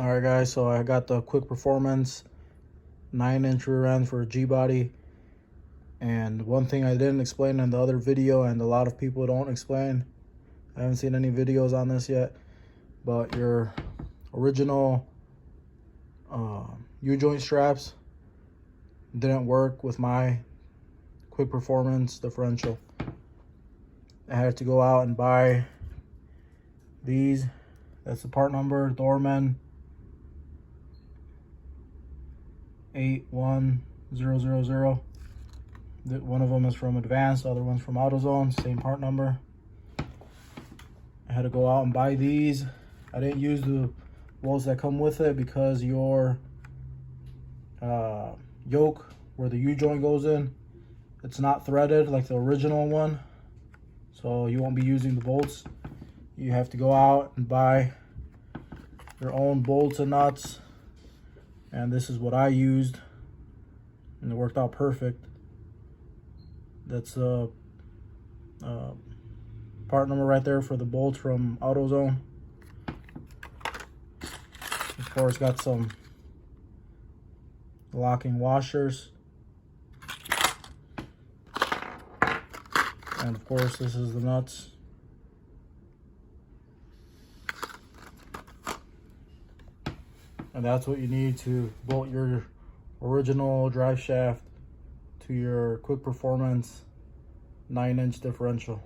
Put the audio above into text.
All right, guys, so I got the Quick Performance 9-inch rear end for a G-body. And one thing I didn't explain in the other video, and a lot of people don't explain, I haven't seen any videos on this yet, but your original U-joint straps didn't work with my Quick Performance differential. I had to go out and buy these. That's the part number, Dorman 81000. One of them is from Advanced, the other one's from AutoZone, same part number. I had to go out and buy these. I didn't use the bolts that come with it because your yoke where the U-joint goes in, it's not threaded like the original one, so you won't be using the bolts. You have to go out and buy your own bolts and nuts, and this is what I used, and it worked out perfect. That's the part number right there for the bolts from AutoZone. Of course, got some locking washers, and of course this is the nuts. And that's what you need to bolt your original drive shaft to your Quick Performance 9-inch differential.